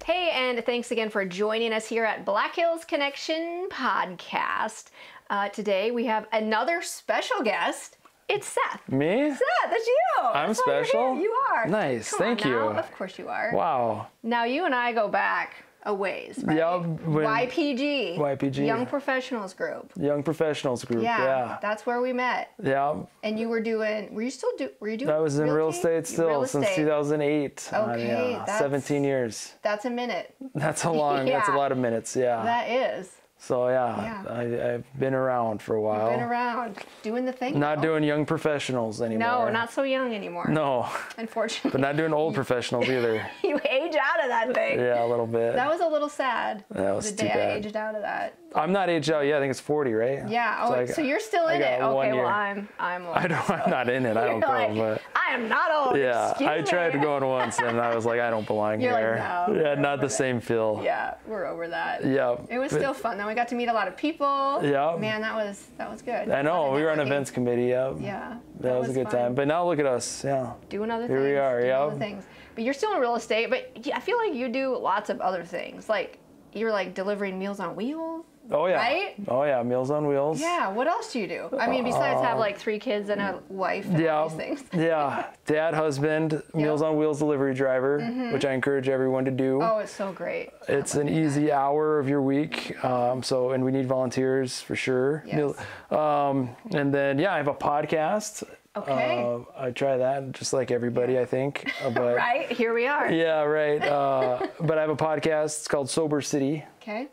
Hey, and thanks again for joining us here at Black Hills Connection Podcast. Today we have another special guest. It's Seth. Me? Seth, that's you. I'm That's special? You are. Nice, Come thank on you. now. Of course you are. Wow. Now you and I go back a ways, right? Yeah. YPG. YPG. Young Professionals Group. Young Professionals Group, yeah. That's where we met. Yeah. And you were doing, were you doing I was in real realty? estate still Real since estate. 2008. Okay, that's 17 years. That's a minute. That's a long, Yeah. that's a lot of minutes, yeah. That is. So I've been around for a while. Been around, doing the thing. Not doing young professionals anymore. No, not so young anymore. No. Unfortunately. But not doing old professionals either. You age out of that thing. Yeah, a little bit. That was a little sad. That was the too day bad. I aged out of that. I'm not aged out yet. I think it's 40, right? Yeah. Oh, so you're still in it. got 1 Okay. year. Well, I'm old. I'm not in it. I don't You're go, like, but I am not old. yeah, Excuse I tried me. going once and I was like, I don't belong You're like, here. no, Yeah, we're not over the that. same feel. Yeah, we're over that. Yeah. It was still fun though. We got to meet a lot of people. Yeah. Man, that was good. I know. Fun We were on networking. events committee. Yeah. Yeah. That was a good fun. time. But now look at us. Yeah. Doing other Here things. we are, doing yeah. other things. But you're still in real estate, but I feel like you do lots of other things. Like you're like delivering Meals on Wheels. Oh yeah. Right? Oh yeah. Meals on Wheels. Yeah. What else do you do? I mean, besides have like 3 kids and a wife and all these things. Yeah. Dad, husband, Meals on Wheels delivery driver, which I encourage everyone to do. Oh, it's so great. It's an easy hour of your week. And we need volunteers for sure. Yes. And then I have a podcast. Okay. I try that just like everybody, I think. But Right? Here we are. yeah, right. But I have a podcast. It's called SoberCity, Okay.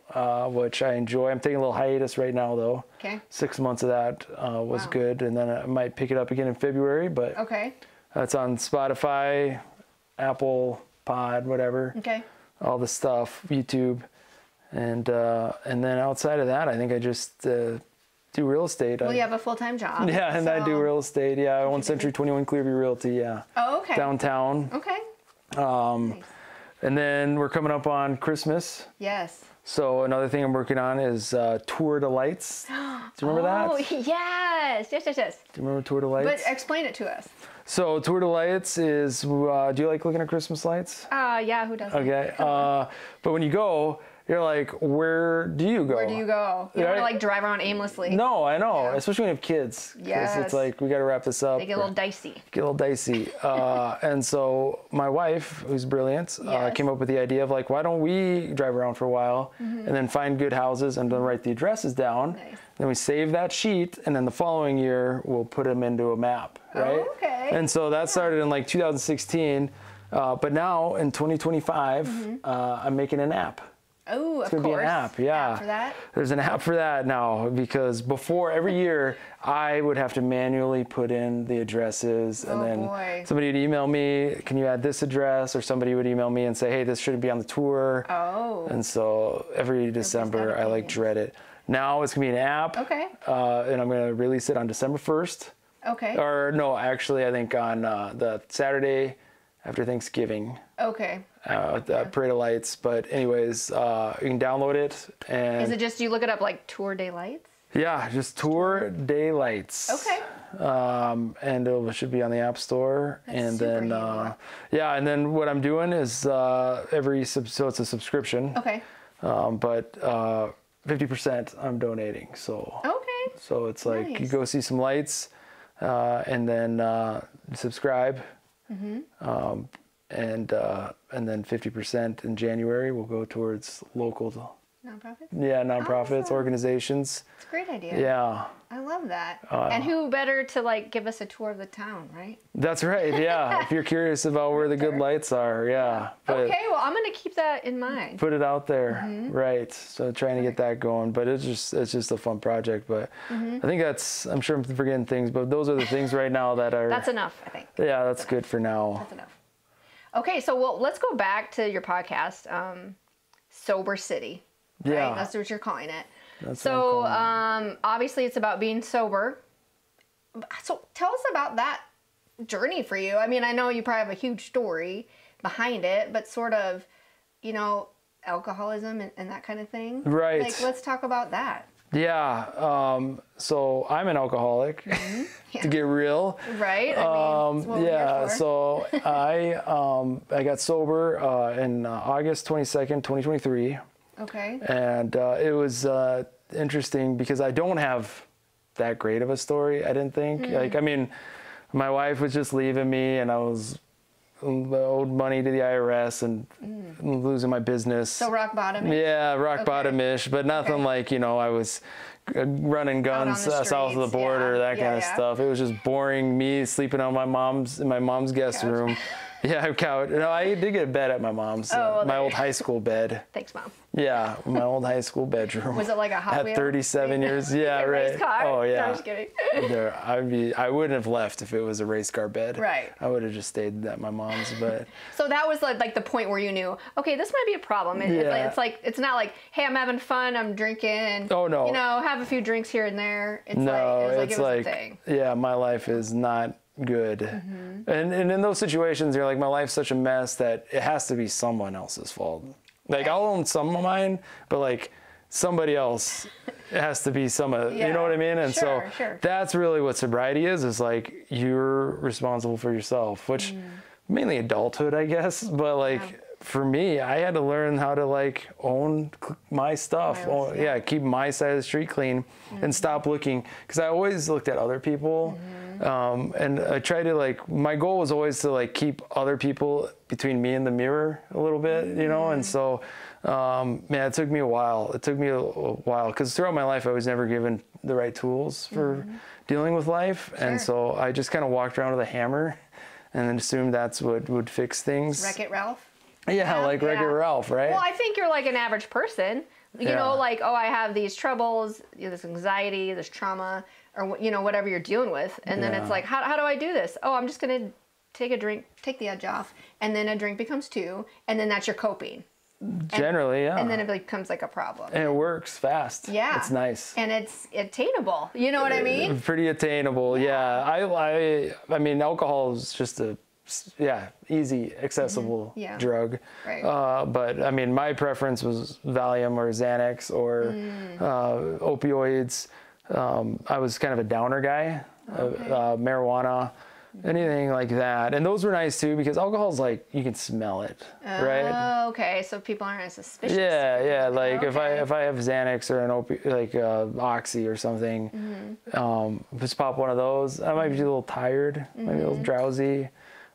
which I enjoy. I'm taking a little hiatus right now, though. Okay. 6 months of that was good, and then I might pick it up again in February. But Okay. that's on Spotify, Apple Pod, whatever. Okay. All the stuff, YouTube, and then outside of that, I think I just do real estate. Well, you have a full-time job. Yeah, and I do real estate. Yeah, I own Century 21 Clearview Realty. Yeah. Oh, okay. Downtown. Okay. Nice. And then we're coming up on Christmas. Yes. So another thing I'm working on is Tour de Lights. Do you remember that? Oh, yes. Yes. Do you remember Tour de Lights? But explain it to us. So Tour de Lights is, do you like looking at Christmas lights? Yeah, who doesn't? Okay. But when you go, you're like, where do you go? Where do you go? You don't want to like drive around aimlessly. No, I know. Yeah. Especially when you have kids. 'Cause Yes. it's like, we got to wrap this up. They get a little dicey. Get a little dicey. And so my wife, who's brilliant, Yes. came up with the idea of like, why don't we drive around for a while and then find good houses and then write the addresses down. Nice. Then we save that sheet, and then the following year we'll put them into a map, right? Oh, okay. And so that started in like 2016. But now in 2025, I'm making an app. Oh, of It's gonna be an app, yeah. App for that? There's an app for that now, because before, every year I would have to manually put in the addresses, and then boy. somebody would email me, can you add this address? Or somebody would email me and say, hey, this should be on the tour. Oh. And so every December I like dread it. Now it's gonna be an app. Okay. And I'm gonna release it on December 1st. Okay. Or no, actually I think on the Saturday after Thanksgiving. Okay. Parade of Lights. But anyways, you can download it. And Is it just you look it up like Tour de Lights? yeah, just Tour de Lights. Okay. And it should be on the App Store. That's and super then handy. and then what I'm doing is so it's a subscription. Okay. But 50% I'm donating. So Okay. so it's like you Nice. go see some lights, and then subscribe. And then 50% in January will go towards local, Nonprofit? nonprofits, Awesome. organizations. It's a great idea. Yeah, I love that. And who better to like give us a tour of the town, right? that's right. Yeah, if you're curious about where the good lights are, but Okay, well, I'm going to keep that in mind. put it out there, right? So trying to get that going, but it's just a fun project. But I think I'm sure I'm forgetting things, but those are the things right now that are. That's enough, I think. Yeah, that's good for now. That's enough. Okay, so let's go back to your podcast, SoberCity. Right? Yeah. That's what you're calling it. That's So what I'm calling obviously it's about being sober. So tell us about that journey for you. I mean, I know you probably have a huge story behind it, but sort of, alcoholism and that kind of thing. Right. Like, let's talk about that. Yeah. So I'm an alcoholic, to get real. Right. I mean, that's what we're here for. So I got sober in August 22nd, 2023. Okay. And it was interesting because I don't have that great of a story, I didn't think. Like, I mean, my wife was just leaving me, and I was owed money to the IRS and losing my business. So rock bottom. Yeah, rock bottom-ish, but nothing like, I was running guns south of the border, that kind of stuff. It was just boring, me sleeping on in my mom's guest room. Yeah, couch. No, I did get a bed at my mom's, my old high school bed. Thanks, Mom. Yeah, my old high school bedroom. Was it like a Hot Wheel? At 37 years, yeah, right. Race car? Oh, yeah. No, I'm just kidding. I wouldn't have left if it was a race car bed. Right. I would have just stayed at my mom's, but. So that was like the point where you knew, okay, this might be a problem. It's not like, hey, I'm having fun, I'm drinking. Oh, no. Have a few drinks here and there. It's it's like a thing. Yeah, my life is not good. And in those situations, you're like, my life's such a mess that it has to be someone else's fault. Like, I'll own some of mine, but like somebody else, it has to be some of, you know what I mean? And so that's really what sobriety is like, you're responsible for yourself, which mainly adulthood, I guess. But like, for me, I had to learn how to like own my stuff. Keep my side of the street clean and stop looking, because I always looked at other people. And I try to my goal was always to like keep other people between me and the mirror a little bit, and so, it took me a while. It took me a while, because throughout my life, I was never given the right tools for dealing with life. And so I just kind of walked around with a hammer and then assumed that's what would fix things. Wreck-It Ralph? Yeah, Wreck-It Ralph, right? Well, I think you're like an average person. You know, like, I have these troubles, this anxiety, this trauma, or, whatever you're dealing with. And then it's like, how do I do this? Oh, I'm just going to take a drink, take the edge off. And then a drink becomes two. And then that's your coping. Generally, yeah. And then it becomes like a problem. And it works fast. Yeah. It's nice. And it's attainable. You know what I mean? Pretty attainable, yeah. I mean, alcohol is just easy, accessible drug. Right. But I mean, my preference was Valium or Xanax or opioids. I was kind of a downer guy, marijuana, anything like that. And those were nice too, because alcohol's like, you can smell it, right? Oh, okay. So people aren't as suspicious. Yeah. Like if I have Xanax or an Oxy or something, just pop one of those, I might be a little tired, maybe a little drowsy.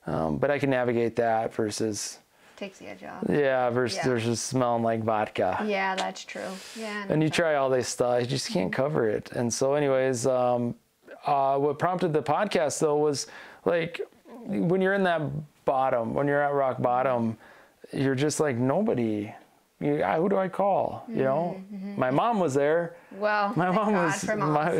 But I can navigate that versus. Takes the edge off. Yeah, versus smelling like vodka. Yeah, that's true. Yeah. And you try all this stuff, you just can't cover it. And so anyways, what prompted the podcast though was like, when you're in that bottom, when you're at rock bottom, you're just like, nobody, who do I call? My mom was there. Well, my mom was,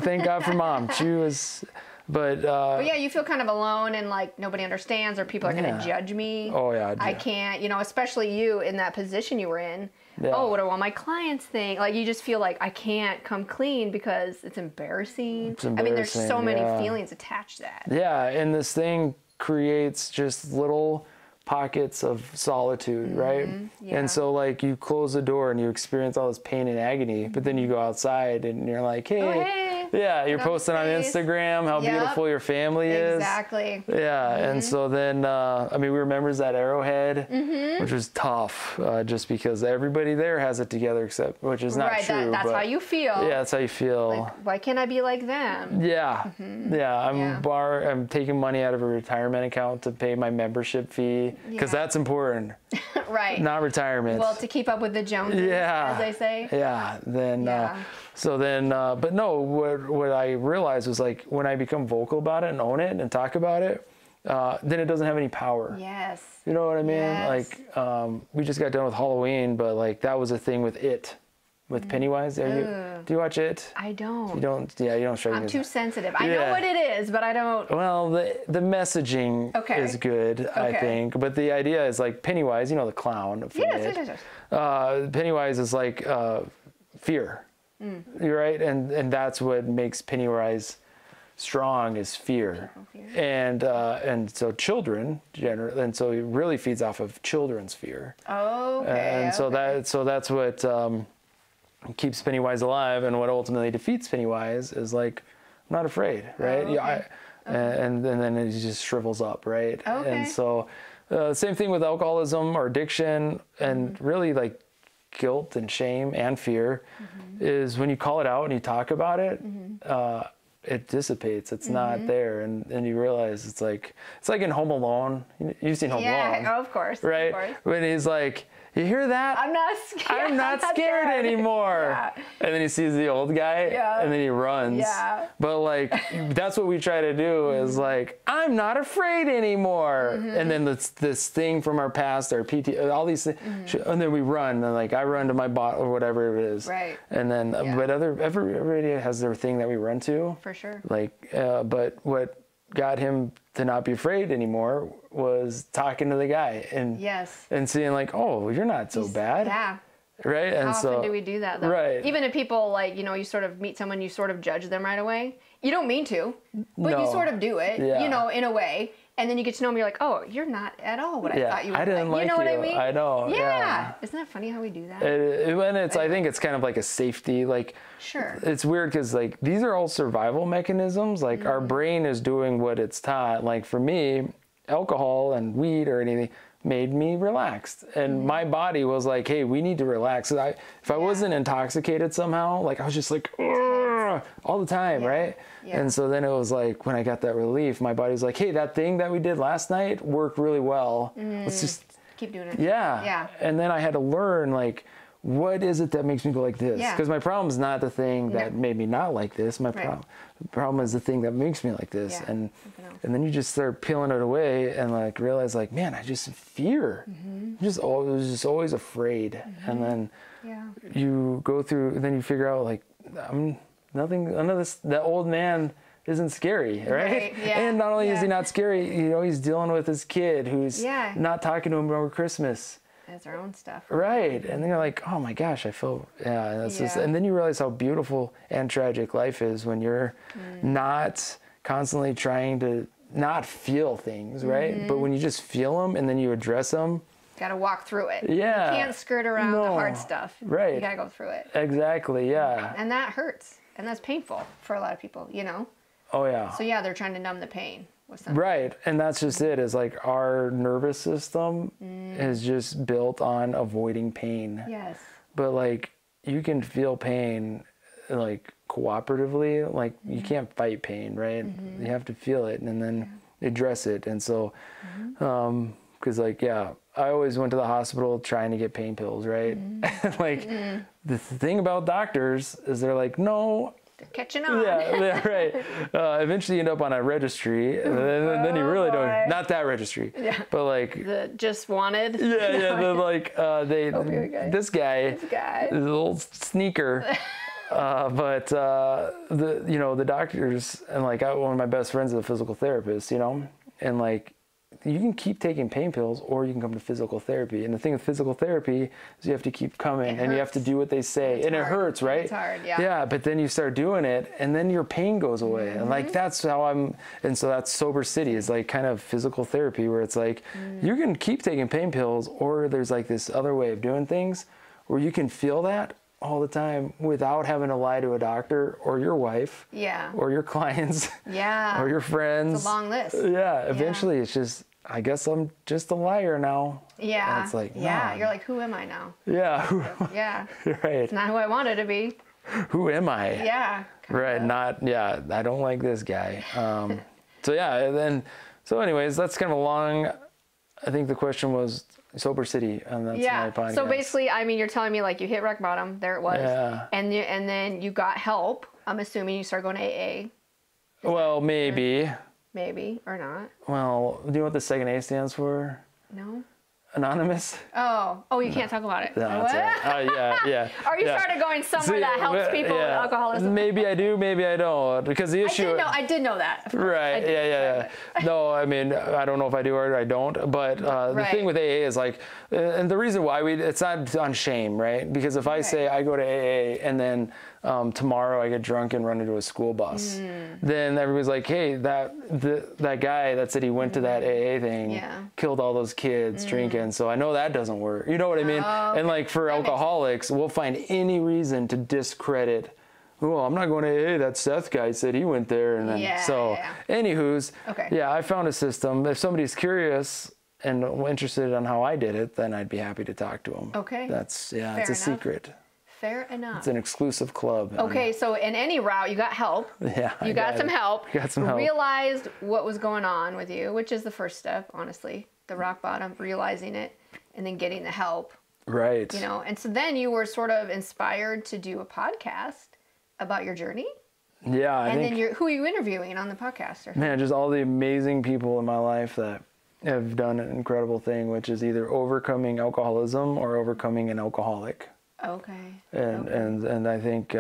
thank God for Mom. She was, but yeah, you feel kind of alone and like nobody understands, or people are going to judge me. Oh yeah. I can't, especially you in that position you were in. Yeah. Oh, what do all my clients think? Like, you just feel like I can't come clean because it's embarrassing. I mean, there's so many feelings attached to that. Yeah, and this thing creates just little pockets of solitude, right? Yeah. And so like, you close the door and you experience all this pain and agony, but then you go outside and you're like, hey. Yeah, you're posting on Instagram how beautiful your family is. Exactly. Yeah, and so then, we were members at Arrowhead, which was tough, just because everybody there has it together, which is not true. That's how you feel. Yeah, that's how you feel. Like, why can't I be like them? Yeah, I'm taking money out of a retirement account to pay my membership fee, because that's important. Right. Not retirement. Well, to keep up with the Joneses, as they say. Yeah, but no, what I realized was like, when I become vocal about it and own it and talk about it, then it doesn't have any power. Yes. You know what I mean? Yes. Like, we just got done with Halloween, but like, that was a thing with It. With Pennywise. Do you watch It? I don't. You don't strike me. I'm too sensitive. I know what it is, but I don't. Well, the messaging is good, I think. But the idea is like, Pennywise, the clown from It. Pennywise is like fear. You're right, and that's what makes Pennywise strong, is fear. And so children generally, and so it really feeds off of children's fear. Oh, okay. And so that's what keeps Pennywise alive, and what ultimately defeats Pennywise is like, I'm not afraid, right? Oh, okay. And then it just shrivels up, right? Okay. And so same thing with alcoholism or addiction, and really like guilt and shame and fear is when you call it out and you talk about it, it dissipates. It's not there, and you realize it's like in Home Alone. You've seen Home Alone, Yeah, of course. right? Of course. When he's like, you hear that? I'm not scared. I'm not scared anymore. Yeah. And then he sees the old guy, Yeah. and then he runs. Yeah. But like, that's what we try to do is like, I'm not afraid anymore. And then this thing from our past, our PT, all these things, and then we run. And like, I run to my bot or whatever it is. Right. And then, but everybody has their thing that we run to. For sure. Like, but what got him to not be afraid anymore was talking to the guy and and seeing like, oh, you're not so bad. Yeah. Right. And How often do we do that though? Right. Even if people like, you sort of meet someone, you sort of judge them right away. You don't mean to, but you sort of do it, in a way. And then you get to know them, you're like, oh, you're not at all what I thought you were. I didn't like you. Know what I mean? I know. Yeah. Isn't that funny how we do that? And I think it's kind of like a safety, like, sure. It's weird because like these are all survival mechanisms. Like our brain is doing what it's taught. Like for me, alcohol and weed or anything made me relaxed, and my body was like, hey, we need to relax. If I wasn't intoxicated somehow, like I was just like all the time, right? Yeah. And so then it was like when I got that relief, my body was like, hey, that thing that we did last night worked really well. Let's just keep doing it. Yeah. And then I had to learn like, what is it that makes me go like this? Because my problem is not the thing that made me not like this. My problem is the thing that makes me like this. And then you just start peeling it away and like realize like, man, I just fear. I was just always afraid. And then you go through, and then you figure out like, none of this, that old man isn't scary, right? Yeah. And not only is he not scary, he's dealing with his kid who's not talking to him over Christmas. Has their own stuff. Right. And then you're like, oh my gosh, I feel, just, and then you realize how beautiful and tragic life is when you're not constantly trying to not feel things, right? But when you just feel them and then you address them. Got to walk through it. Yeah. You can't skirt around the hard stuff. Right. You got to go through it. Exactly. Yeah. And that hurts. And that's painful for a lot of people, Oh yeah. So they're trying to numb the pain. Right. And that's just it, is like our nervous system is just built on avoiding pain. Yes. But like you can feel pain like cooperatively, like you can't fight pain, right? You have to feel it and then address it. And so, cause like, I always went to the hospital trying to get pain pills, right? Like the thing about doctors is they're like, no, they're catching on. Yeah, right. Eventually you end up on a registry, and then you really don't. Not that registry, but like the just wanted. They're like this guy, this little sneaker. But the doctors, and like one of my best friends is a physical therapist, and like you can keep taking pain pills or you can come to physical therapy. And the thing with physical therapy is you have to keep coming and you have to do what they say. It hurts, right? It's hard, Yeah, but then you start doing it and then your pain goes away. And like that's how and so that's SoberCity, is like kind of physical therapy where it's like you can keep taking pain pills, or there's like this other way of doing things where you can feel that all the time without having to lie to a doctor or your wife or your clients or your friends. It's a long list. Eventually it's just, I guess I'm just a liar now. And it's like, you're like, who am I now? Right. It's not who I wanted to be. Who am I? Right. I don't like this guy. So anyways, that's kind of a long, I think the question was SoberCity, and that's my podcast. So basically, I mean, you're telling me like you hit rock bottom, there it was, and then you got help. I'm assuming you started going to AA. Well, maybe or not. Well, do you know what the second A stands for? No. Anonymous? Oh, you can't talk about it. No, what? Are you started going somewhere that helps people with alcoholism? Maybe I do, maybe I don't. Because the issue... I did know that. Right, No, I mean, I don't know if I do or I don't. But the thing with AA is like... And the reason why it's not on shame, right? Because if I say I go to AA and then tomorrow I get drunk and run into a school bus, then everybody's like, hey, that guy that said he went to that AA thing killed all those kids drinking. So I know that doesn't work. You know what I mean? Oh, okay. And like for alcoholics, we'll find any reason to discredit. Oh, I'm not going to AA. That Seth guy said he went there. And then, anywho's, I found a system. If somebody's curious and interested on how I did it, then I'd be happy to talk to them. Okay. It's a secret. Fair enough. It's an exclusive club. Okay, so in any route, you got help. Yeah. You got some help. Got some help. Realized what was going on with you, which is the first step, honestly. The rock bottom, realizing it, and then getting the help. Right. You know, and so then you were sort of inspired to do a podcast about your journey. Yeah, I think. And then who are you interviewing on the podcast? Man, just all the amazing people in my life that have done an incredible thing, which is either overcoming alcoholism or overcoming an alcoholic. Okay. And I think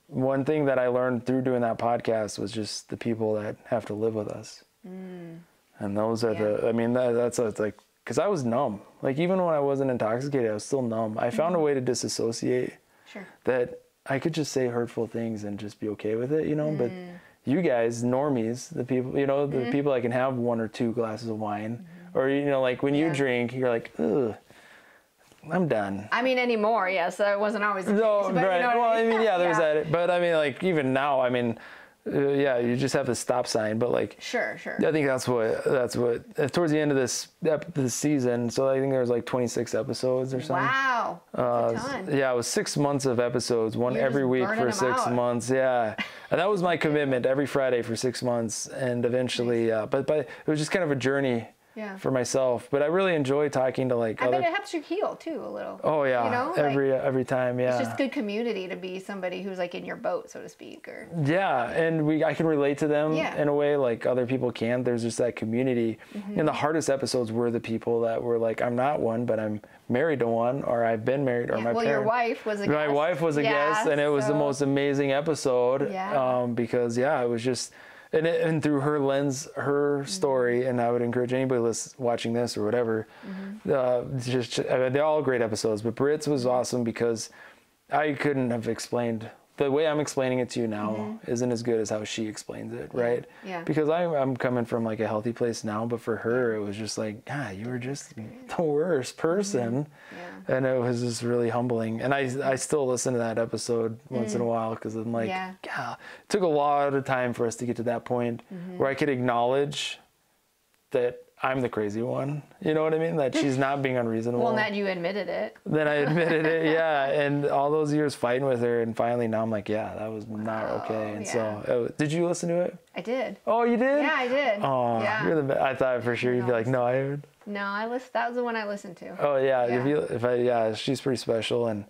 one thing that I learned through doing that podcast was just the people that have to live with us. And those are that's like, because I was numb. Like even when I wasn't intoxicated, I was still numb. I found a way to disassociate. Sure. That I could just say hurtful things and just be okay with it, you know. But you guys, normies, the people, you know, the people that can have 1 or 2 glasses of wine, or you know, like when you drink, you're like, ugh. I'm done. I mean, anymore, yes. That wasn't always the case. No, But right. you know Well, I mean, yeah, there's yeah. that. But I mean, like, even now, I mean, you just have the stop sign. But like, sure. I think that's what towards the end of this season. So I think there was like 26 episodes or something. Wow. That's a ton. Yeah, it was 6 months of episodes, one You're every just week burning for them 6 out. months. Yeah, and that was my commitment every Friday for 6 months, and eventually, but it was just kind of a journey. Yeah. For myself, but I really enjoy talking to like I other. bet it helps you heal too a little. Oh yeah, you know? every time, yeah. It's just good community to be somebody who's like in your boat, so to speak, or. Yeah, and I can relate to them in a way like other people can. There's just that community. And the hardest episodes were the people that were like, I'm not one, but I'm married to one, or I've been married, or my parents. Your wife was a guest. My wife was a guest, and it was the most amazing episode. Yeah. Because it was just. And through her lens, her story, and I would encourage anybody watching this or whatever, they're all great episodes, but Britt's was awesome because I couldn't have explained, the way I'm explaining it to you now isn't as good as how she explains it, right? Yeah. Because I'm coming from like a healthy place now, but for her, it was just like, God, you were just the worst person. Yeah. And it was just really humbling. And I still listen to that episode once in a while because I'm like, God, it took a lot of time for us to get to that point where I could acknowledge that I'm the crazy one. You know what I mean? That she's not being unreasonable. Well, that you admitted it. Then I admitted it, yeah. And all those years fighting with her, and finally now I'm like, yeah, that was not okay. And so, did you listen to it? I did. Oh, you did? Yeah, I did. Oh, you're the best. I thought for sure you'd be like, no, I haven't. No, I listened. That was the one I listened to. Oh yeah, she's pretty special, and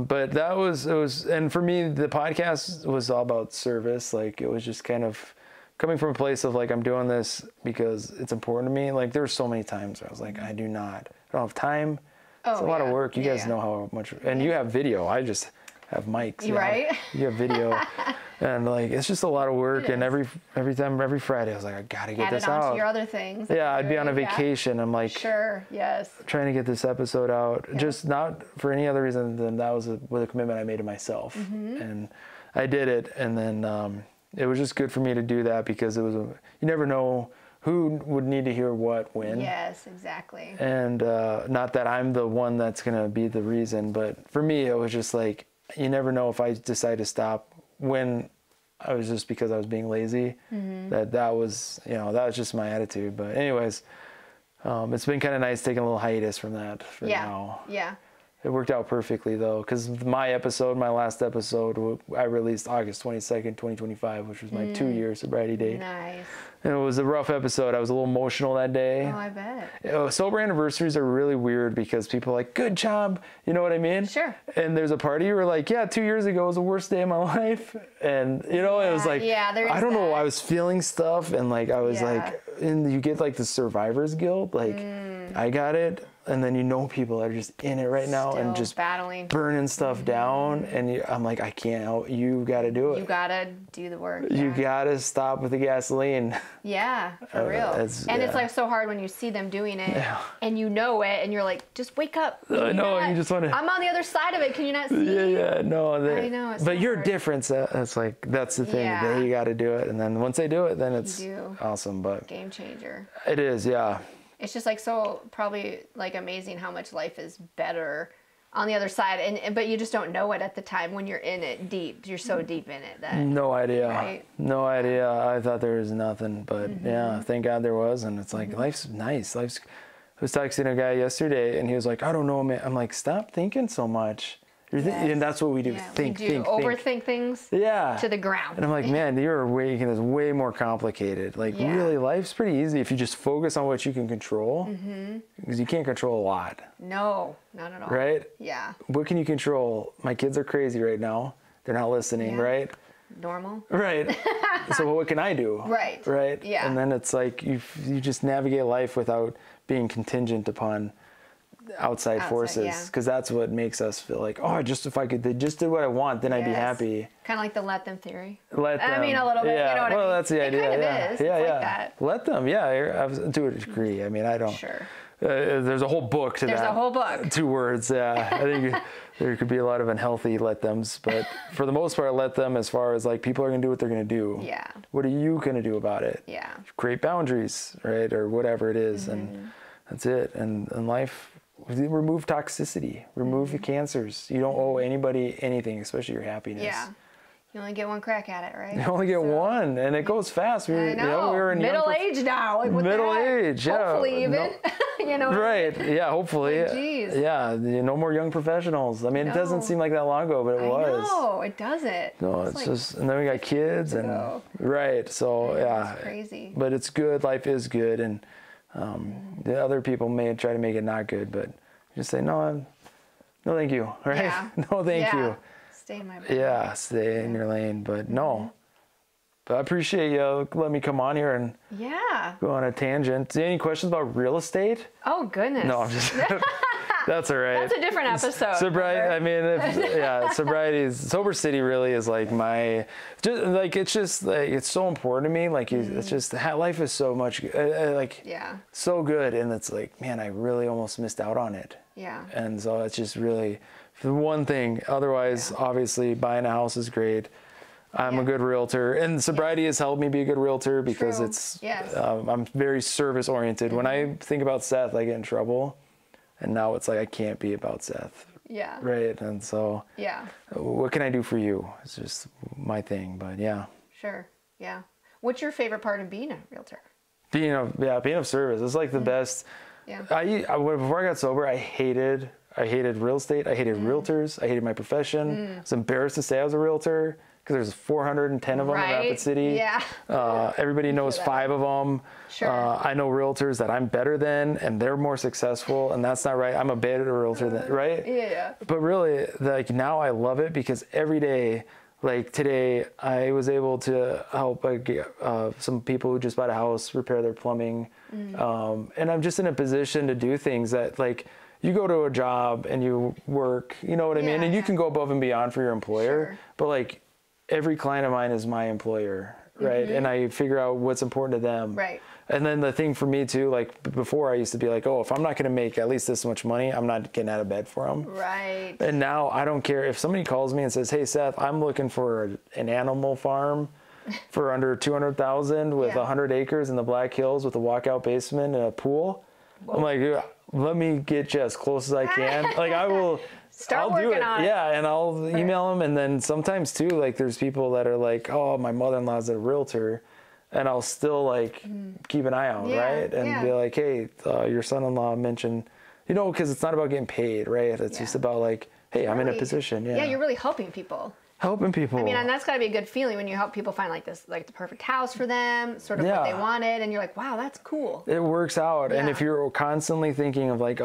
but it was, and for me the podcast was all about service. Like it was just kind of coming from a place of like I'm doing this because it's important to me. Like there were so many times where I was like, I don't have time. It's a lot of work. You guys know how much, and you have video. I just have mics. Right. You have video. And like it's just a lot of work, and every Friday I was like, I gotta get this out. To your other things. Yeah, I'd be on a vacation. I'm like, sure, yes. Trying to get this episode out, just not for any other reason than that was with a commitment I made to myself, and I did it. And then it was just good for me to do that because you never know who would need to hear what when. Yes, exactly. And not that I'm the one that's gonna be the reason, but for me it was just like you never know if I decide to stop when I was just because I was being lazy, that was just my attitude. But anyways, it's been kind of nice taking a little hiatus from that for now. Yeah. It worked out perfectly though, because my last episode, I released August 22nd, 2025, which was my 2-year sobriety date. Nice. And it was a rough episode. I was a little emotional that day. Oh, I bet. Sober anniversaries are really weird because people are like, good job. You know what I mean? Sure. And there's a party where like, 2 years ago was the worst day of my life. And, it was like, I don't know. I was feeling stuff and like, I was like, and you get like the survivor's guilt. Like I got it. And then people that are just in it right now and just battling, burning stuff down. And I'm like, I can't help. You got to do it. You got to do the work. You got to stop with the gasoline. Yeah, for real. It's like so hard when you see them doing it and you know it and you're like, just wake up. I know. You just want to. I'm on the other side of it. Can you not see? Yeah. No. I know. It's but so you're hard. different. So that's the thing. Yeah. You got to do it. And then once they do it, then it's awesome. But game changer. It is. Yeah. It's just like so probably like amazing how much life is better on the other side, but you just don't know it at the time when you're in it deep. You're so deep in it that no idea. Right? No idea. I thought there was nothing, but yeah, thank God there was. And it's like life's nice. I was texting a guy yesterday, and he was like, "I don't know, man." I'm like, "Stop thinking so much." And that's what we do. Yeah, think. Overthink things. Yeah. To the ground. And I'm like, man, you're making this way more complicated. Like, really, life's pretty easy if you just focus on what you can control. Because you can't control a lot. No, not at all. Right? Yeah. What can you control? My kids are crazy right now. They're not listening, right? Normal. Right. So what can I do? Right. Right? Yeah. And then it's like you just navigate life without being contingent upon outside forces, because that's what makes us feel like, oh, if I could just do what I want, then I'd be happy. Kind of like the let them theory. Let them. I mean, a little bit. Yeah. You know what I mean? That's the idea. It kind of is. Yeah. It's like that. Let them. Yeah. To a degree. I mean, I don't. Sure. There's a whole book to that. There's a whole book. 2 words. Yeah. I think there could be a lot of unhealthy let thems, but for the most part, let them as far as like people are going to do what they're going to do. Yeah. What are you going to do about it? Yeah. Create boundaries, right? Or whatever it is. And that's it. And in life, remove toxicity, remove the cancers. You don't owe anybody anything, especially your happiness. Yeah. You only get one crack at it, right? You only get one, and it goes fast. I know. We're in middle age now. Like, middle age, yeah. Hopefully even. You know. Right. Yeah. Hopefully. Like, geez. Yeah. No more young professionals. I mean, it doesn't seem like that long ago, but it was. No, it doesn't. No, it's like just, and then we got kids, and right. So yeah. It's crazy. But it's good. Life is good, and the other people may try to make it not good, but just say no, thank you. Right? Yeah. No, thank you. Stay in my lane. Yeah, stay in your lane. But no. But I appreciate you letting me come on here and go on a tangent. Any questions about real estate? Oh, goodness. No, I'm just... That's all right. That's a different episode. Sobriety. I mean, sobriety is SoberCity. Really is like my, just like it's just like it's so important to me. Like it's just life is so much so good, and it's like, man, I really almost missed out on it. Yeah. And so it's just really the one thing. Otherwise, obviously, buying a house is great. I'm a good realtor, and sobriety has helped me be a good realtor because it's. I'm very service oriented. When I think about Seth, I get in trouble. And now it's like, I can't be about Seth. Yeah. Right. And so, what can I do for you? It's just my thing. But yeah. Sure. Yeah. What's your favorite part of being a realtor? Being of service. It's like the best. Yeah. Before I got sober, I hated real estate. I hated realtors. I hated my profession. I was embarrassed to say I was a realtor, because there's 410 of them in Rapid City. Yeah. Everybody knows 5 of them. Sure. I know realtors that I'm better than, and they're more successful, and that's not right. I'm a better realtor than, right? Yeah. But really, like, now I love it because every day, like today, I was able to help some people who just bought a house repair their plumbing. And I'm just in a position to do things that, like, you go to a job and you work, you know what I mean? And you can go above and beyond for your employer, but like, every client of mine is my employer, right? And I figure out what's important to them. Right. And then the thing for me too, like before I used to be like, oh, if I'm not going to make at least this much money, I'm not getting out of bed for them. Right. And now I don't care if somebody calls me and says, hey, Seth, I'm looking for an animal farm for under $200,000 with 100 acres in the Black Hills with a walkout basement and a pool. Whoa. I'm like, let me get you as close as I can. Like I will... I'll do it. Yeah, and I'll email them. And then sometimes too, like there's people that are like, oh, my mother-in-law's a realtor, and I'll still like keep an eye out, right? And be like, hey, your son-in-law mentioned, you know, because it's not about getting paid, right? It's just about like, hey, I'm in a position. Yeah, you're really helping people. Helping people. I mean, and that's got to be a good feeling when you help people find like this, like the perfect house for them, sort of what they wanted, and you're like, wow, that's cool. It works out. And if you're constantly thinking of like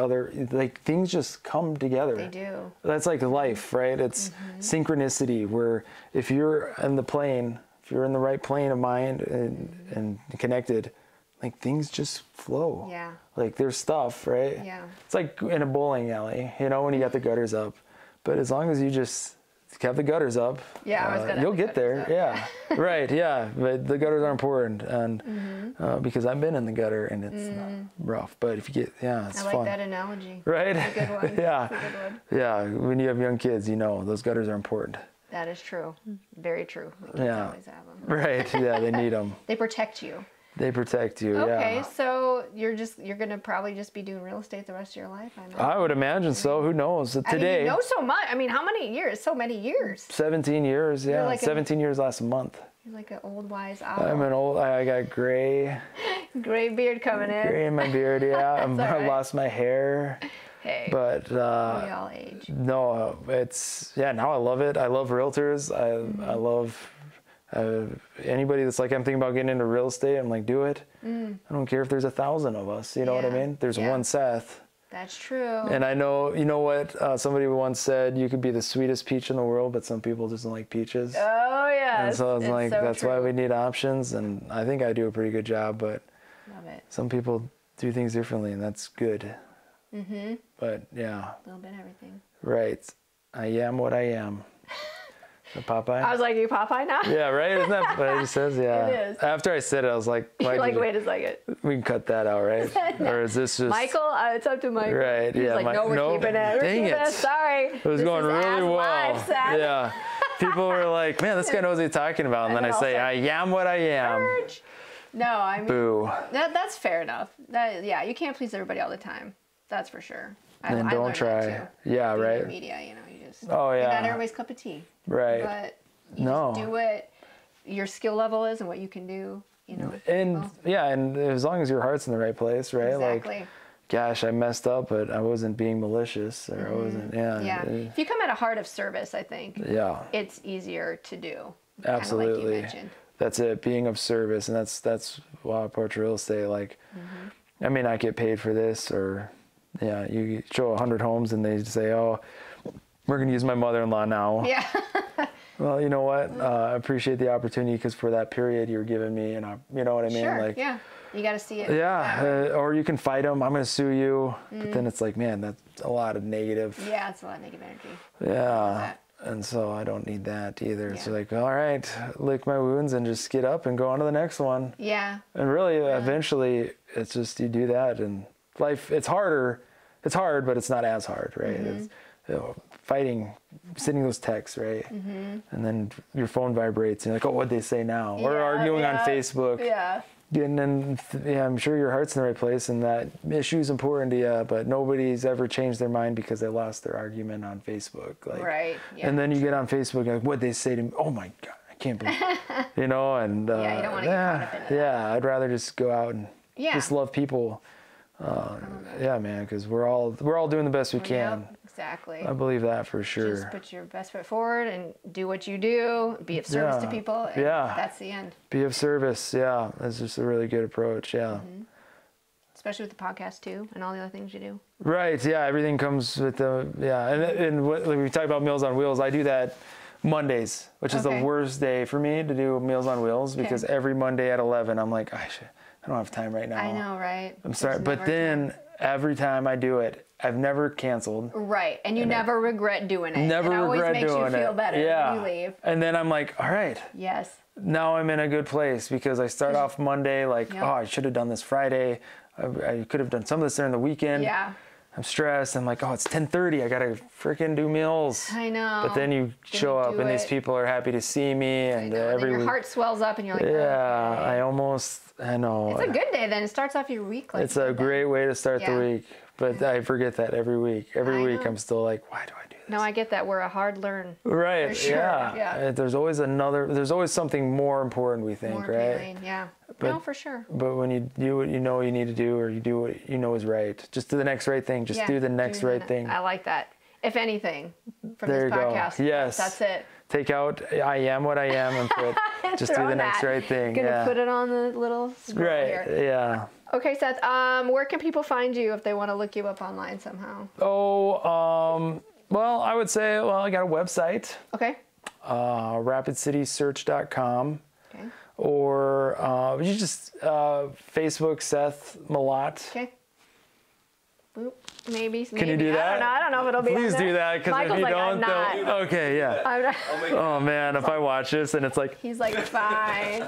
like things just come together. They do. That's like life, right? It's synchronicity, where if you're in the plane, if you're in the right plane of mind and connected, like things just flow. Yeah. Like there's stuff, right? Yeah. It's like in a bowling alley, you know, when you got the gutters up. But as long as you just have the gutters up, Yeah, I was gonna you'll have the get there. gutters Yeah. Right. Yeah. But the gutters are important. And because I've been in the gutter and it's rough. But if you get, it's I like fun. that analogy. Right? That's a good one. Yeah. That's a good one. Yeah. When you have young kids, you know, those gutters are important. That is true. Very true. My kids Yeah. always have them. Right. Yeah. They need them. They protect you. They protect you. Okay, Yeah. so you're gonna probably just be doing real estate the rest of your life. I imagine. I would imagine so. Who knows? I mean, Today, you know so much. I mean, how many years? So many years. 17 years. Yeah. like 17 years last month. You're like an old wise owl. I got gray Gray beard coming in. in my beard. Yeah. all right. I lost my hair. Hey. But we all age. no, now I love it. I love realtors. I love anybody that's like, I'm thinking about getting into real estate. I'm like, do it. I don't care if there's 1,000 of us. You know what I Yeah. mean? There's Yeah. one Seth. That's true. And I know, you know what? Somebody once said, you could be the sweetest peach in the world, but some people just don't like peaches. Oh yeah. And so I was it's like, so that's true. why we need options. And I think I do a pretty good job, but Love it. some people do things differently, and that's good. But yeah, A little bit of everything. right. I am what I am. The Popeye? I was like, you Popeye now? Yeah, right? Isn't that what it says? Yeah. It is. After I said it, I was like, You're like, wait a second. we can cut that out, right? Or is this just... Michael, it's up to Michael. Right, He's yeah. like, no, we're keeping it. We're Dang keeping it. it. Sorry. It was going really well. Live, Seth. Yeah. People were like, man, this guy knows what he's talking about. And then I say, I am what I am. Church. No, I mean, Boo. that's fair enough. Yeah, you can't please everybody all the time. That's for sure. And I don't learned try. that too. Yeah, Being right. in media, you just. Oh, You're yeah. not everybody's cup of tea. Right. But you No. just do what your skill level is and what you can do. And yeah, and as long as your heart's in the right place, right? Exactly. Like, gosh, I messed up, but I wasn't being malicious, or I wasn't. Yeah. Yeah. If you come at a heart of service, I think Yeah. it's easier to do. Absolutely. Kind of like you mentioned. That's it. Being of service, and that's why I approach real estate. Like, I may not get paid for this, or you show 100 homes and they say, oh, we're gonna use my mother-in-law now. Yeah. Well, you know what? I appreciate the opportunity because for that period you're giving me, and you know what I mean? Sure. Like, yeah. You got to see it. yeah. Or you can fight them. I'm gonna sue you. But then it's like, man, that's a lot of negative. Yeah, it's a lot of negative energy. Yeah. And so I don't need that either. Yeah. So like, all right, lick my wounds and just get up and go on to the next one. Yeah. And really, eventually, it's just you do that, and life. It's harder. It's hard, but it's not as hard, right? It's, fighting, sending those texts, right? And then your phone vibrates, and you're like, oh, what'd they say now? Or Yeah, arguing on yeah, Facebook. Yeah. And then, I'm sure your heart's in the right place, and that issue's important to you, but nobody's ever changed their mind because they lost their argument on Facebook. Like, Right. Yeah. and then you get on Facebook, and like, what'd they say to me? Oh my God, I can't believe, and Yeah, you don't want to get caught up in it. yeah, I'd rather just go out and Yeah. just love people. Yeah, man, because we're all doing the best we can. Yep, exactly. I believe that for sure. Just put your best foot forward and do what you do. Be of service to people. And Yeah. That's the end. Be of service. Yeah, that's just a really good approach. Yeah. Especially with the podcast too, and all the other things you do. Right. Yeah. Everything comes with the and what, like we talk about Meals on Wheels. I do that Mondays, which is the Okay. worst day for me to do Meals on Wheels because every Monday at 11, I'm like, I don't have time right now. I know, right? I'm sorry, but then every time I do it, I've never canceled. Right, and you never regret doing it. Never it always regret makes doing you feel it. better Yeah. when you leave. And then I'm like, all right, Yes. now I'm in a good place because I start off Monday like, Yep. oh, I should have done this Friday. I could have done some of this during the weekend. Yeah. I'm stressed. I'm like, oh, it's 10:30. I gotta freaking do meals. I know. But then you show you up do and these it. people are happy to see me, and I know, and then every your week. heart swells up, and you're like, Yeah, okay. I know. It's a good day then. It starts off your week. Like It's a great way to start the Yeah. week, but I forget that every week. Every I week know. I'm still like, why do I do this? No, I get that. We're a hard learn. Right. For sure, Yeah. yeah. There's always something more important, we think, More right? appealing. Yeah. But- No, for sure. But when you do what you know you need to do, or you do what you know is right, just do the next right thing. Just Yeah, do the next right the- thing. I like that. If anything, from There this you go. podcast, Yes. that's it. Take out I am what I am and put just do Throw the next that. right thing. Gonna Yeah. put it on the little scroll Right. here. Yeah. Okay, Seth. Where can people find you if they want to look you up online somehow? Well, I would say, I got a website, Okay. rapidcitysearch.com. Okay. or you just Facebook Seth Malott. Okay. Boop. Maybe. Can you do that? I don't know if it'll be. Please do that, because if you like, don't, okay, yeah. I'm not. Oh man, if I watch this and it's like. He's like, fine.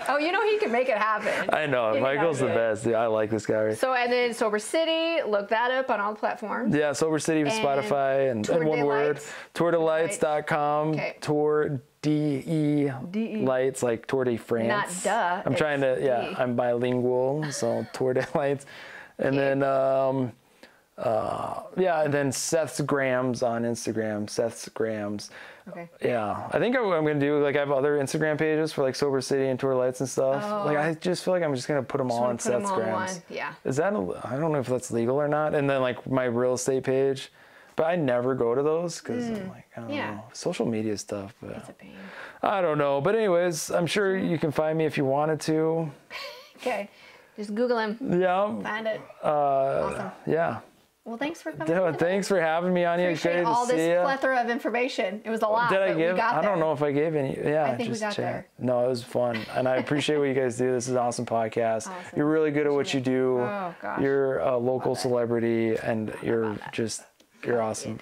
Oh, you know he can make it happen. I know, Michael's the best. Dude, I like this guy. So, and then SoberCity, look that up on all the platforms. Yeah, SoberCity, Spotify, and one word. TourDeLights.com. Okay. Tour DE Lights, like Tour de France. Not duh. I'm trying to, yeah, I'm bilingual, so Tour de Lights. And then, yeah, and then Seth's Grams on Instagram, Seth's Grams. Okay. Yeah, I think what I'm going to do, like I have other Instagram pages for like SoberCity and Tour Lights and stuff. Oh. Like I just feel like I'm just going to put them all on Seth's Grams. Yeah. Is that, I don't know if that's legal or not. And then like my real estate page, but I never go to those because I'm like, I don't know, social media stuff. But It's a pain. I don't know. But anyways, I'm sure you can find me if you wanted to. Okay. Just Google him. Yeah. Find it. Awesome. Yeah. Well, thanks for coming. Dude, thanks for having me on here. Appreciate all this plethora of information. It was a lot. Did I but give? we got I don't know if I gave any. Yeah, I think just we got chat. there. No, it was fun, and I appreciate what you guys do. This is an awesome podcast. Awesome. You're really good at what you do. Oh gosh. You're a local celebrity, and you're just you're awesome.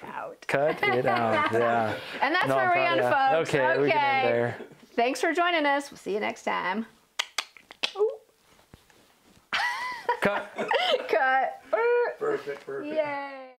Cut it out. Yeah. And that's where we end, folks. Okay. We can end there. Thanks for joining us. We'll see you next time. Ooh. Cut. Cut. Perfect. Yay.